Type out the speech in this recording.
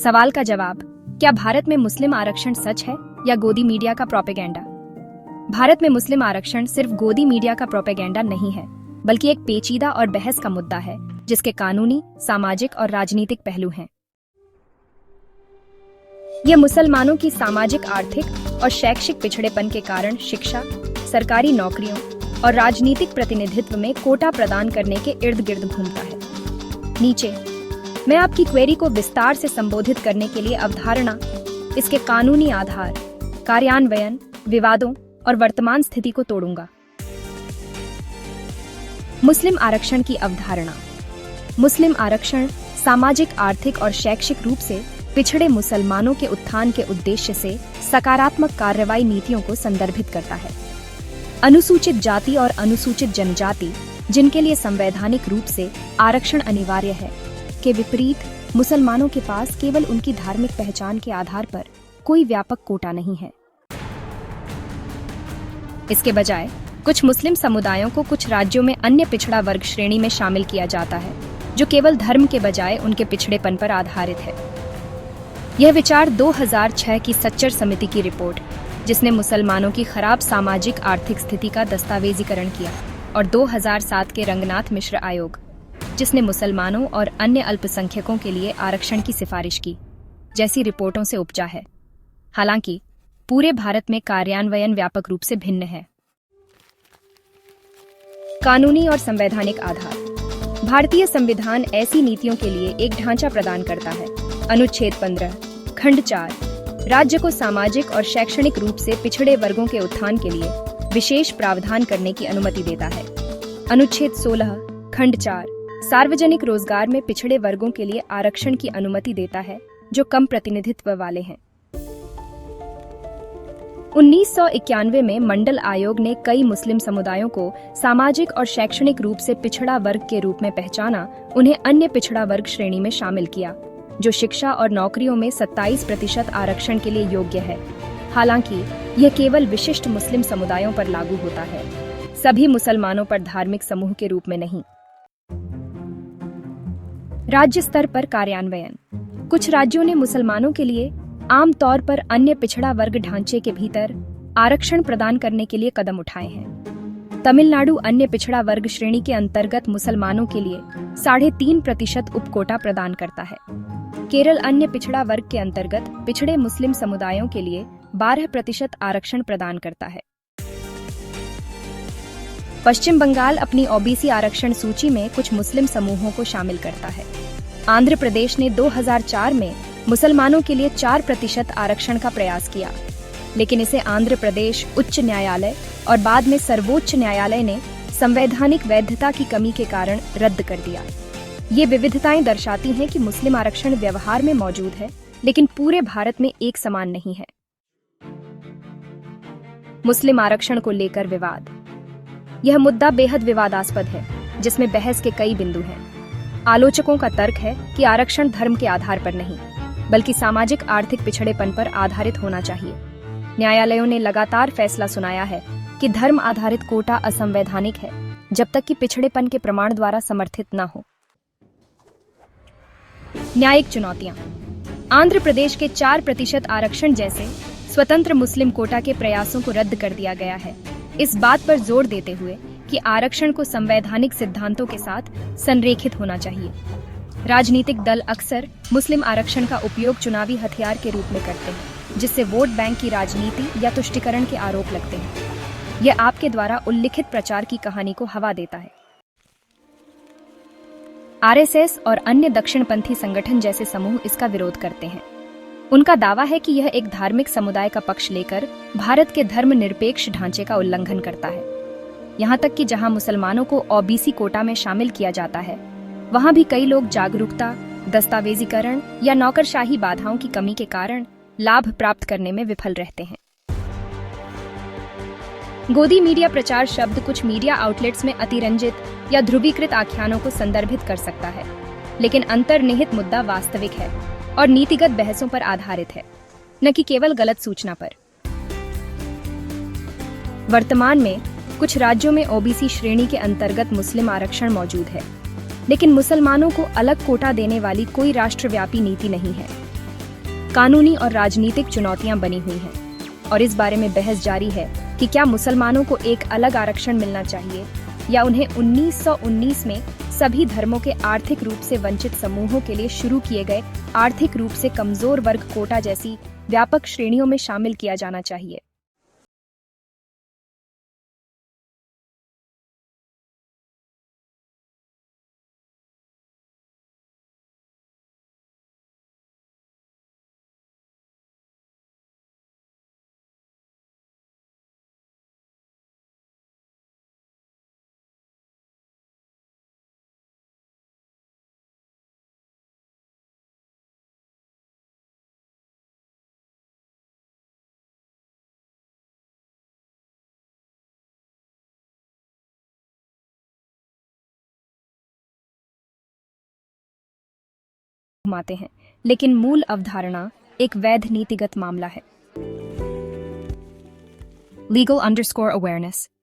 सवाल का जवाब, क्या भारत में मुस्लिम आरक्षण सच है या गोदी मीडिया का प्रोपेगेंडा? भारत में मुस्लिम आरक्षण सिर्फ गोदी मीडिया का प्रोपेगेंडा नहीं है, बल्कि एक पेचीदा और बहस का मुद्दा है जिसके कानूनी, सामाजिक और राजनीतिक पहलू हैं। यह मुसलमानों की सामाजिक, आर्थिक और शैक्षिक पिछड़ेपन के कारण शिक्षा, सरकारी नौकरियों और राजनीतिक प्रतिनिधित्व में कोटा प्रदान करने के इर्द गिर्द घूमता है। नीचे मैं आपकी क्वेरी को विस्तार से संबोधित करने के लिए अवधारणा, इसके कानूनी आधार, कार्यान्वयन, विवादों और वर्तमान स्थिति को तोड़ूंगा। मुस्लिम आरक्षण की अवधारणा। मुस्लिम आरक्षण सामाजिक, आर्थिक और शैक्षिक रूप से पिछड़े मुसलमानों के उत्थान के उद्देश्य से सकारात्मक कार्रवाई नीतियों को संदर्भित करता है। अनुसूचित जाति और अनुसूचित जनजाति, जिनके लिए संवैधानिक रूप से आरक्षण अनिवार्य है, के विपरीत मुसलमानों के पास केवल उनकी धार्मिक पहचान के आधार पर कोई व्यापक कोटा नहीं है। इसके बजाय कुछ मुस्लिम समुदायों को कुछ राज्यों में अन्य पिछड़ा वर्ग श्रेणी में शामिल किया जाता है, जो केवल धर्म के बजाय उनके पिछड़ेपन पर आधारित है। यह विचार 2006 की सच्चर समिति की रिपोर्ट, जिसने मुसलमानों की खराब सामाजिक आर्थिक स्थिति का दस्तावेजीकरण किया, और 2007 के रंगनाथ मिश्र आयोग, जिसने मुसलमानों और अन्य अल्पसंख्यकों के लिए आरक्षण की सिफारिश की, जैसी रिपोर्टों से उपजा है। हालांकि पूरे भारत में कार्यान्वयन व्यापक रूप से भिन्न है। कानूनी और संवैधानिक आधार। भारतीय संविधान ऐसी नीतियों के लिए एक ढांचा प्रदान करता है। अनुच्छेद 15, खंड 4 राज्य को सामाजिक और शैक्षणिक रूप से पिछड़े वर्गों के उत्थान के लिए विशेष प्रावधान करने की अनुमति देता है। अनुच्छेद 16, खंड 4 सार्वजनिक रोजगार में पिछड़े वर्गों के लिए आरक्षण की अनुमति देता है, जो कम प्रतिनिधित्व वाले हैं। 1991 में मंडल आयोग ने कई मुस्लिम समुदायों को सामाजिक और शैक्षणिक रूप से पिछड़ा वर्ग के रूप में पहचाना, उन्हें अन्य पिछड़ा वर्ग श्रेणी में शामिल किया, जो शिक्षा और नौकरियों में 27% आरक्षण के लिए योग्य है। हालांकि यह केवल विशिष्ट मुस्लिम समुदायों पर लागू होता है, सभी मुसलमानों पर धार्मिक समूह के रूप में नहीं। राज्य स्तर पर कार्यान्वयन। कुछ राज्यों ने मुसलमानों के लिए आमतौर पर अन्य पिछड़ा वर्ग ढांचे के भीतर आरक्षण प्रदान करने के लिए कदम उठाए हैं। तमिलनाडु अन्य पिछड़ा वर्ग श्रेणी के अंतर्गत मुसलमानों के लिए 3.5% उपकोटा प्रदान करता है। केरल अन्य पिछड़ा वर्ग के अंतर्गत पिछड़े मुस्लिम समुदायों के लिए 12% आरक्षण प्रदान करता है। पश्चिम बंगाल अपनी ओबीसी आरक्षण सूची में कुछ मुस्लिम समूहों को शामिल करता है। आंध्र प्रदेश ने 2004 में मुसलमानों के लिए 4% आरक्षण का प्रयास किया, लेकिन इसे आंध्र प्रदेश उच्च न्यायालय और बाद में सर्वोच्च न्यायालय ने संवैधानिक वैधता की कमी के कारण रद्द कर दिया। ये विविधताएं दर्शाती हैं कि मुस्लिम आरक्षण व्यवहार में मौजूद है, लेकिन पूरे भारत में एक समान नहीं है। मुस्लिम आरक्षण को लेकर विवाद। यह मुद्दा बेहद विवादास्पद है, जिसमें बहस के कई बिंदु हैं। आलोचकों का तर्क है कि आरक्षण धर्म के आधार पर नहीं, बल्कि सामाजिक आर्थिक पिछड़ेपन पर आधारित होना चाहिए। न्यायालयों ने लगातार फैसला सुनाया है कि धर्म आधारित कोटा असंवैधानिक है, जब तक कि पिछड़ेपन के प्रमाण द्वारा समर्थित न हो। न्यायिक चुनौतियां। आंध्र प्रदेश के 4% आरक्षण जैसे स्वतंत्र मुस्लिम कोटा के प्रयासों को रद्द कर दिया गया है, इस बात पर जोर देते हुए कि आरक्षण को संवैधानिक सिद्धांतों के साथ संरेखित होना चाहिए। राजनीतिक दल अक्सर मुस्लिम आरक्षण का उपयोग चुनावी हथियार के रूप में करते हैं, जिससे वोट बैंक की राजनीति या तुष्टीकरण के आरोप लगते हैं। यह आपके द्वारा उल्लिखित प्रचार की कहानी को हवा देता है। आरएसएस और अन्य दक्षिणपंथी संगठन जैसे समूह इसका विरोध करते हैं। उनका दावा है कि यह एक धार्मिक समुदाय का पक्ष लेकर भारत के धर्मनिरपेक्ष ढांचे का उल्लंघन करता है। यहाँ तक कि जहाँ मुसलमानों को ओबीसी कोटा में शामिल किया जाता है, वहाँ भी कई लोग जागरूकता, दस्तावेजीकरण या नौकरशाही बाधाओं की कमी के कारण लाभ प्राप्त करने में विफल रहते हैं। गोदी मीडिया प्रचार शब्द कुछ मीडिया आउटलेट्स में अतिरंजित या ध्रुवीकृत आख्यानों को संदर्भित कर सकता है, लेकिन अंतर्निहित मुद्दा वास्तविक है और नीतिगत बहसों पर आधारित है, न कि केवल गलत सूचना पर। वर्तमान में कुछ राज्यों में ओबीसी श्रेणी के अंतर्गत मुस्लिम आरक्षण मौजूद है, लेकिन मुसलमानों को अलग कोटा देने वाली कोई राष्ट्रव्यापी नीति नहीं है। कानूनी और राजनीतिक चुनौतियां बनी हुई हैं और इस बारे में बहस जारी है कि क्या मुसलमानों को एक अलग आरक्षण मिलना चाहिए या उन्हें 1919 में सभी धर्मों के आर्थिक रूप से वंचित समूहों के लिए शुरू किए गए आर्थिक रूप से कमजोर वर्ग कोटा जैसी व्यापक श्रेणियों में शामिल किया जाना चाहिए। घुमाते हैं, लेकिन मूल अवधारणा एक वैध नीतिगत मामला है। Legal_awareness